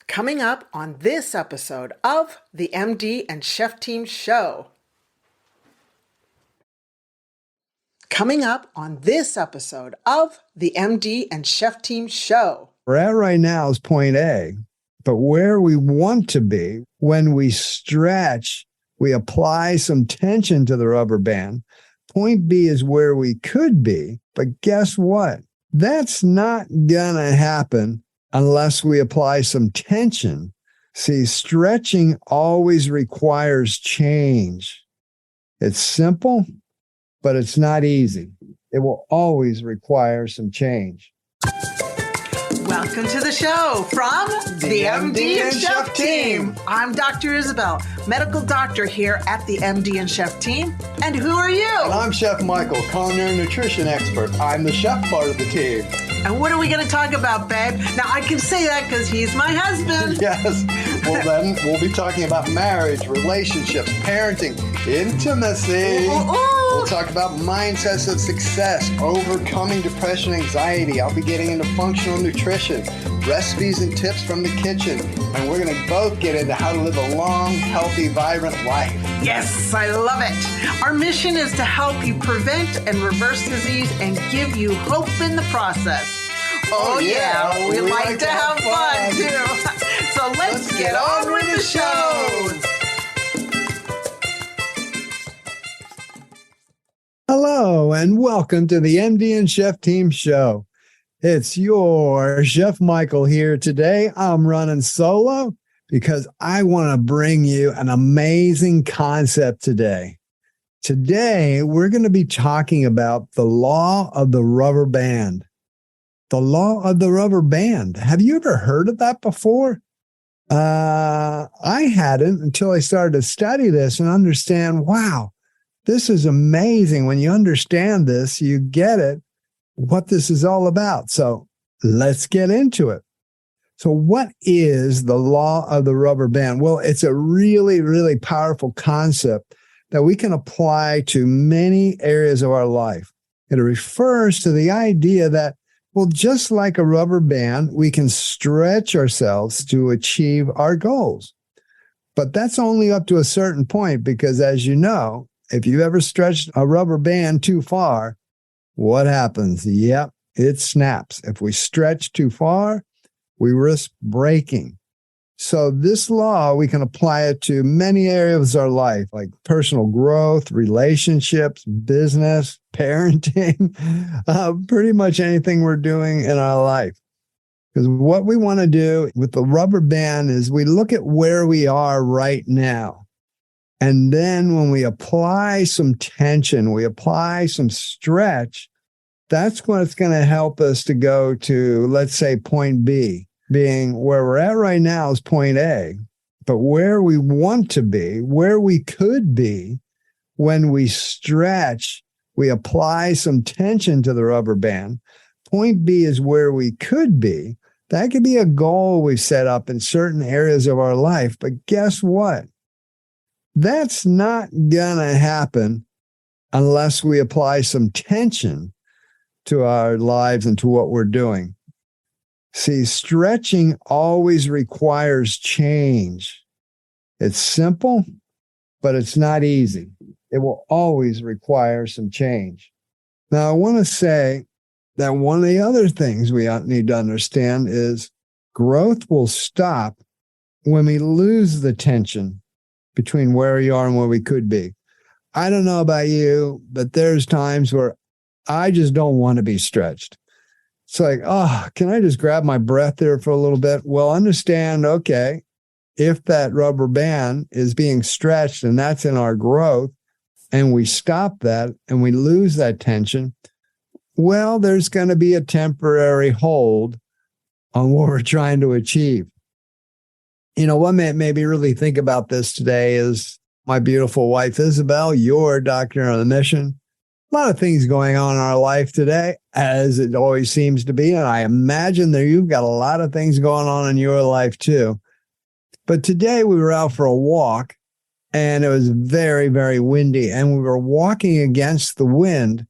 Coming up on this episode of the MD and Chef Team Show. Coming up on this episode of the MD and Chef Team Show. We're at right now is point A, but where we want to be when we stretch, we apply some tension to the rubber band. Point B is where we could be, but guess what? That's not gonna happen unless we apply some tension. See, stretching always requires change. It's simple, but it's not easy. It will always require some change. Welcome to the show from the MD and Chef Team. I'm Dr. Isabel, medical doctor here at the MD and Chef Team. And who are you? And I'm Chef Michael, culinary nutrition expert. I'm the chef part of the team. And what are we going to talk about, babe? Now, I can say that because he's my husband. Yes. Well, then we'll be talking about marriage, relationships, parenting, intimacy. We'll talk about mindsets of success, overcoming depression, anxiety. I'll be getting into functional nutrition, recipes and tips from the kitchen. And we're going to both get into how to live a long, healthy, vibrant life. Yes, I love it. Our mission is to help you prevent and reverse disease and give you hope in the process. Oh yeah, we like to have fun too. So let's get on with the show. Hello, and welcome to the MD and Chef Team Show. It's your Chef Michael here today. I'm running solo because I want to bring you an amazing concept today. Today, we're going to be talking about the law of the rubber band. The law of the rubber band. Have you ever heard of that before? I hadn't until I started to study this and understand, wow, this is amazing. When you understand this, you get it, what this is all about. So let's get into it. So what is the law of the rubber band? Well, it's a really, really powerful concept that we can apply to many areas of our life. It refers to the idea that, well, just like a rubber band, we can stretch ourselves to achieve our goals. But that's only up to a certain point because, as you know, if you ever stretched a rubber band too far, what happens? Yep, it snaps. If we stretch too far, we risk breaking. So this law, we can apply it to many areas of our life, like personal growth, relationships, business, parenting, pretty much anything we're doing in our life. Because what we want to do with the rubber band is we look at where we are right now. And then when we apply some tension, we apply some stretch, that's what's going to help us to go to, let's say, point B. Being where we're at right now is point A, but where we want to be, where we could be when we stretch, we apply some tension to the rubber band. Point B is where we could be. That could be a goal we've set up in certain areas of our life, but guess what? That's not gonna happen unless we apply some tension to our lives and to what we're doing. See, stretching always requires change. It's simple, but it's not easy. It will always require some change. Now, I want to say that one of the other things we need to understand is growth will stop when we lose the tension between where we are and where we could be. I don't know about you, but there's times where I just don't want to be stretched. It's like, oh, can I just grab my breath there for a little bit? Well, understand, okay, if that rubber band is being stretched and that's in our growth, and we stop that and we lose that tension, well, there's going to be a temporary hold on what we're trying to achieve. You know, what made me really think about this today is my beautiful wife, Isabel, your doctor on a mission. A lot of things going on in our life today, as it always seems to be. And I imagine that you've got a lot of things going on in your life too. But today we were out for a walk and it was very, very windy. And we were walking against the wind.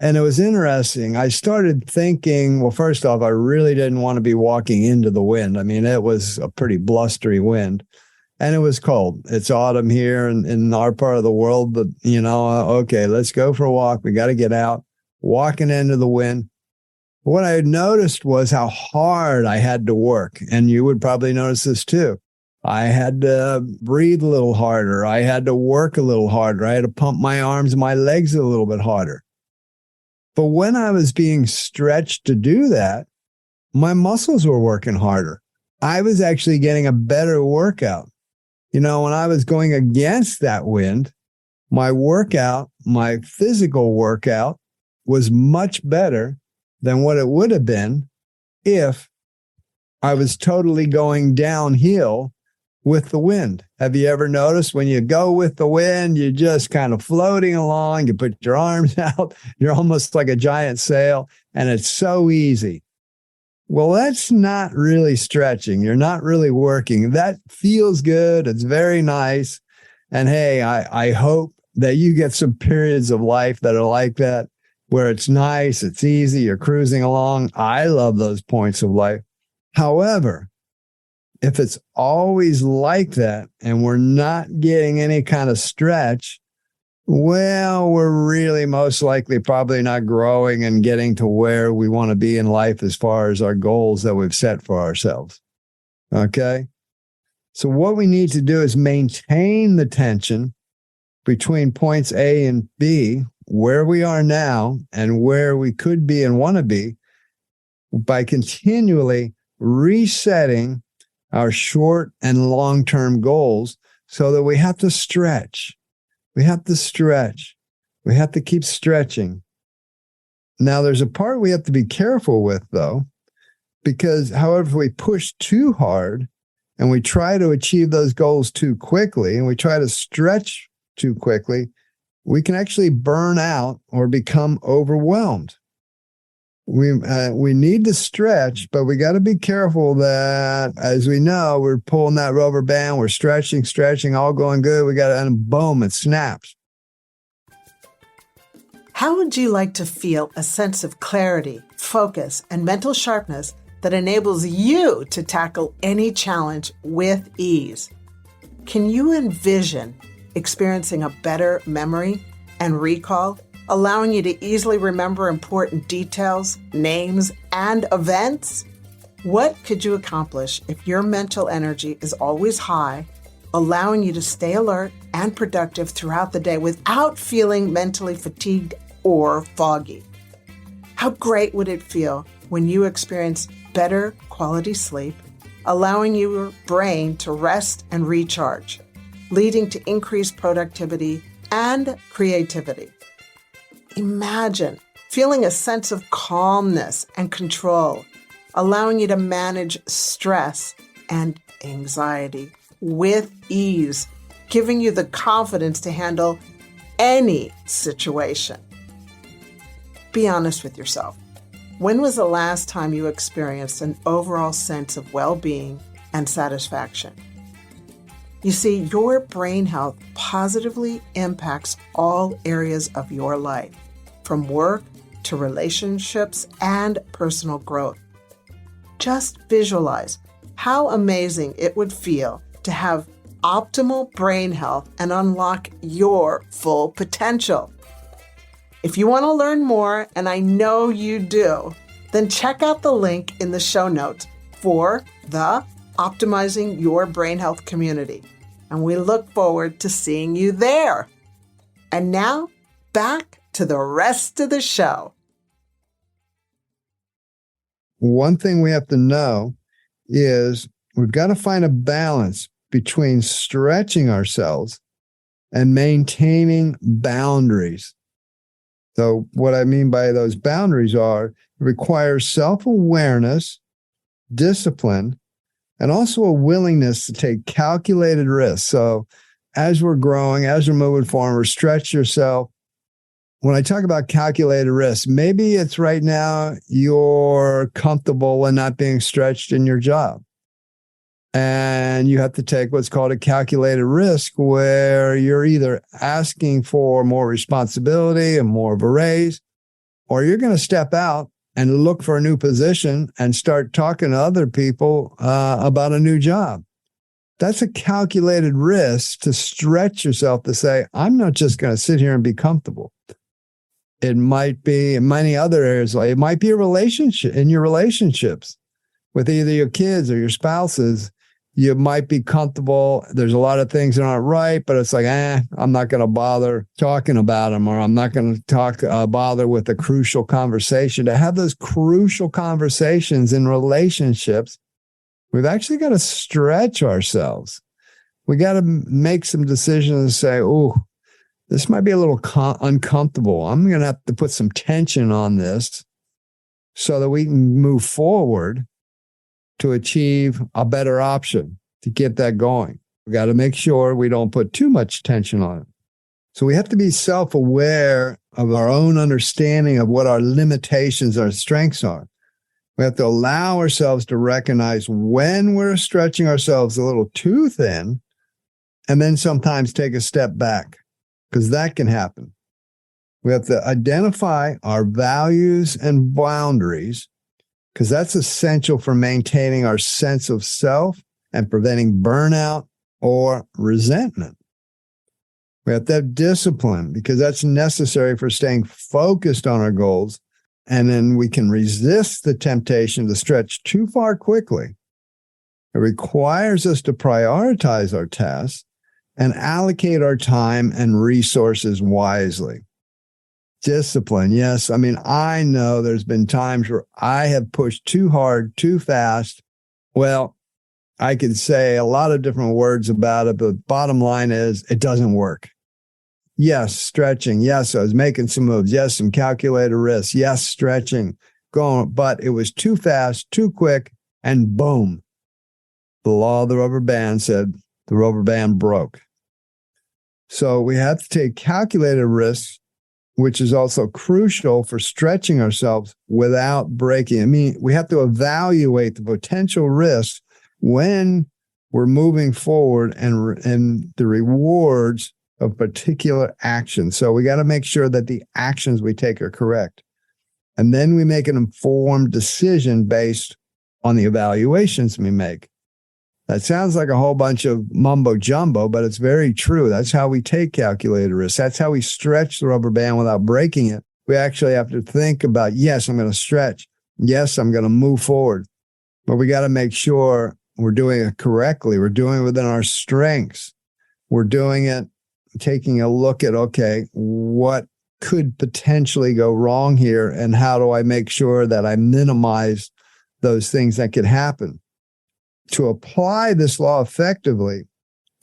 And it was interesting. I started thinking, well, first off, I really didn't want to be walking into the wind. I mean, it was a pretty blustery wind and it was cold. It's autumn here in our part of the world, but okay, let's go for a walk. We got to get out, walking into the wind. What I had noticed was how hard I had to work. And you would probably notice this too. I had to breathe a little harder. I had to work a little harder. I had to pump my arms and my legs a little bit harder. But when I was being stretched to do that, my muscles were working harder. I was actually getting a better workout. When I was going against that wind, my workout, my physical workout was much better than what it would have been if I was totally going downhill with the wind. Have you ever noticed when you go with the wind, you're just kind of floating along, you put your arms out, you're almost like a giant sail, and it's so easy. Well, that's not really stretching. You're not really working. That feels good. It's very nice. And hey, I hope that you get some periods of life that are like that, where it's nice, it's easy, you're cruising along. I love those points of life. However, if it's always like that and we're not getting any kind of stretch, well, we're really most likely probably not growing and getting to where we want to be in life as far as our goals that we've set for ourselves. Okay? So what we need to do is maintain the tension between points A and B, where we are now and where we could be and want to be, by continually resetting our short and long-term goals so that we have to stretch. We have to stretch. We have to keep stretching. Now, there's a part we have to be careful with, though, because however, if we push too hard and we try to achieve those goals too quickly and we try to stretch too quickly, we can actually burn out or become overwhelmed. We need to stretch, but we got to be careful that, as we know, we're pulling that rubber band, we're stretching, all going good. We got to, and boom, it snaps. How would you like to feel a sense of clarity, focus, and mental sharpness that enables you to tackle any challenge with ease? Can you envision experiencing a better memory and recall, allowing you to easily remember important details, names, and events? What could you accomplish if your mental energy is always high, allowing you to stay alert and productive throughout the day without feeling mentally fatigued or foggy? How great would it feel when you experience better quality sleep, allowing your brain to rest and recharge, leading to increased productivity and creativity? Imagine feeling a sense of calmness and control, allowing you to manage stress and anxiety with ease, giving you the confidence to handle any situation. Be honest with yourself. When was the last time you experienced an overall sense of well-being and satisfaction? You see, your brain health positively impacts all areas of your life, from work to relationships and personal growth. Just visualize how amazing it would feel to have optimal brain health and unlock your full potential. If you want to learn more, and I know you do, then check out the link in the show notes for the Optimizing Your Brain Health community. And we look forward to seeing you there. And now, back to the rest of the show. One thing we have to know is we've got to find a balance between stretching ourselves and maintaining boundaries. So what I mean by those boundaries are, it requires self-awareness, discipline, and also a willingness to take calculated risks. So as we're growing, as we're moving forward, stretch yourself. When I talk about calculated risks, maybe it's right now you're comfortable and not being stretched in your job. And you have to take what's called a calculated risk, where you're either asking for more responsibility and more of a raise, or you're going to step out and look for a new position and start talking to other people about a new job. That's a calculated risk to stretch yourself to say, I'm not just going to sit here and be comfortable. It might be in many other areas. It might be a relationship in your relationships with either your kids or your spouses. You might be comfortable. There's a lot of things that aren't right, but it's like, I'm not going to bother talking about them, or I'm not going to bother with a crucial conversation. To have those crucial conversations in relationships, we've actually got to stretch ourselves. We got to make some decisions and say, oh, this might be a little uncomfortable. I'm going to have to put some tension on this so that we can move forward to achieve a better option to get that going. We got to make sure we don't put too much tension on it. So we have to be self-aware of our own understanding of what our limitations, our strengths are. We have to allow ourselves to recognize when we're stretching ourselves a little too thin, and then sometimes take a step back, because that can happen. We have to identify our values and boundaries, because that's essential for maintaining our sense of self and preventing burnout or resentment. We have to have discipline, because that's necessary for staying focused on our goals, and then we can resist the temptation to stretch too far quickly. It requires us to prioritize our tasks and allocate our time and resources wisely. Discipline, yes. I mean, I know there's been times where I have pushed too hard, too fast. Well, I could say a lot of different words about it, but bottom line is it doesn't work. Yes, stretching. Yes, I was making some moves. Yes, some calculated risks. Yes, stretching, going, but it was too fast, too quick, and boom. The law of the rubber band said the rubber band broke. So we have to take calculated risks, which is also crucial for stretching ourselves without breaking. I mean, we have to evaluate the potential risks when we're moving forward and the rewards of particular actions. So we got to make sure that the actions we take are correct. And then we make an informed decision based on the evaluations we make. That sounds like a whole bunch of mumbo jumbo, but it's very true. That's how we take calculated risks. That's how we stretch the rubber band without breaking it. We actually have to think about, yes, I'm going to stretch. Yes, I'm going to move forward. But we got to make sure we're doing it correctly. We're doing it within our strengths. We're doing it, taking a look at, okay, what could potentially go wrong here, and how do I make sure that I minimize those things that could happen? To apply this law effectively,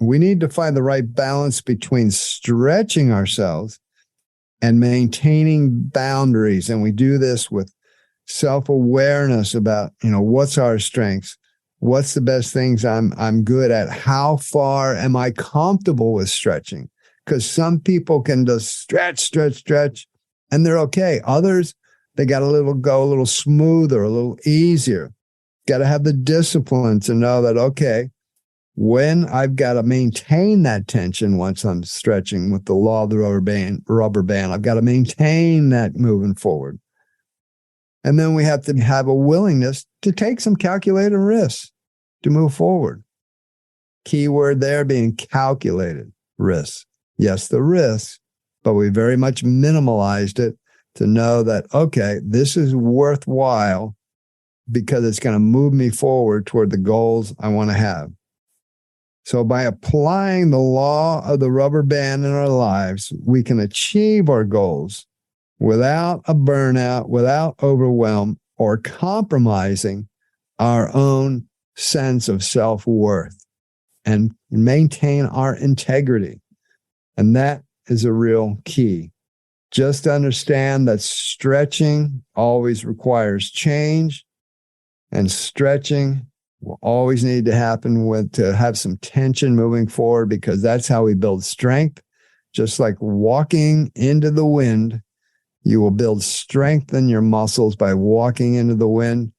we need to find the right balance between stretching ourselves and maintaining boundaries. And we do this with self-awareness about, what's our strengths? What's the best things I'm good at? How far am I comfortable with stretching? Because some people can just stretch, and they're okay. Others, they got go a little smoother, a little easier. Got to have the discipline to know that, okay, when I've got to maintain that tension once I'm stretching with the law of the rubber band, I've got to maintain that moving forward. And then we have to have a willingness to take some calculated risks to move forward. Key word there being calculated risks. Yes, the risks, but we very much minimalized it to know that, okay, this is worthwhile because it's going to move me forward toward the goals I want to have. So by applying the law of the rubber band in our lives, we can achieve our goals without a burnout, without overwhelm, or compromising our own sense of self-worth, and maintain our integrity. And that is a real key. Just understand that stretching always requires change, and stretching will always need to happen to have some tension moving forward, because that's how we build strength. Just like walking into the wind, you will build strength in your muscles by walking into the wind.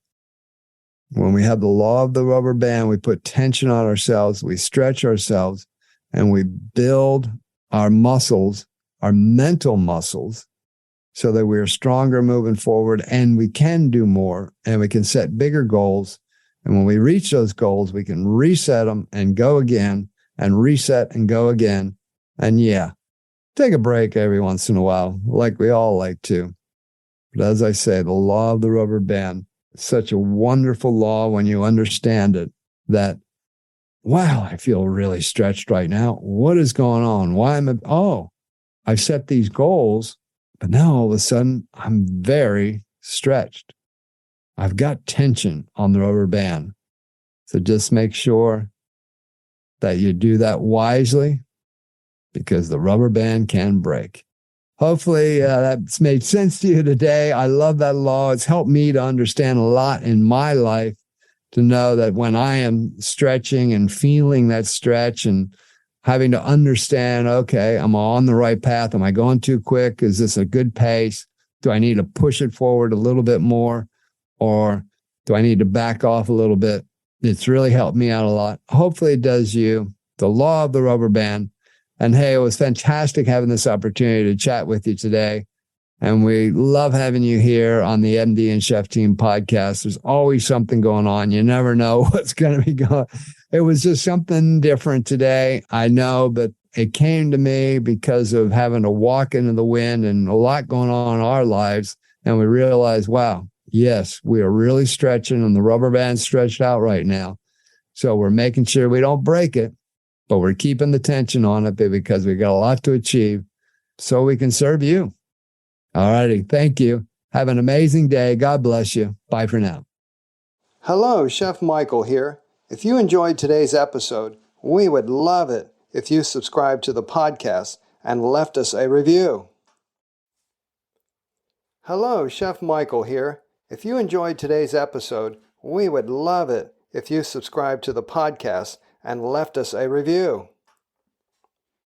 When we have the law of the rubber band, we put tension on ourselves, we stretch ourselves, and we build our muscles, our mental muscles, so that we're stronger moving forward and we can do more and we can set bigger goals. And when we reach those goals, we can reset them and go again and reset and go again. And yeah, take a break every once in a while, like we all like to. But as I say, the law of the rubber band is such a wonderful law when you understand it, that, wow, I feel really stretched right now. What is going on? Why am I, I've set these goals, but now all of a sudden I'm very stretched. I've got tension on the rubber band. So just make sure that you do that wisely, because the rubber band can break. Hopefully that's made sense to you today. I love that law. It's helped me to understand a lot in my life, to know that when I am stretching and feeling that stretch and having to understand, okay, am I on the right path? Am I going too quick? Is this a good pace? Do I need to push it forward a little bit more? Or do I need to back off a little bit? It's really helped me out a lot. Hopefully it does you. The law of the rubber band. And hey, it was fantastic having this opportunity to chat with you today. And we love having you here on the MD and Chef Team podcast. There's always something going on. You never know what's going to be going. It was just something different today. I know, but it came to me because of having to walk into the wind and a lot going on in our lives. And we realized, wow, yes, we are really stretching and the rubber band's stretched out right now. So we're making sure we don't break it, but we're keeping the tension on it because we got a lot to achieve so we can serve you. All righty. Thank you. Have an amazing day. God bless you. Bye for now. Hello, Chef Michael here. If you enjoyed today's episode, we would love it if you subscribed to the podcast and left us a review. Hello, Chef Michael here. If you enjoyed today's episode, we would love it if you subscribed to the podcast and left us a review.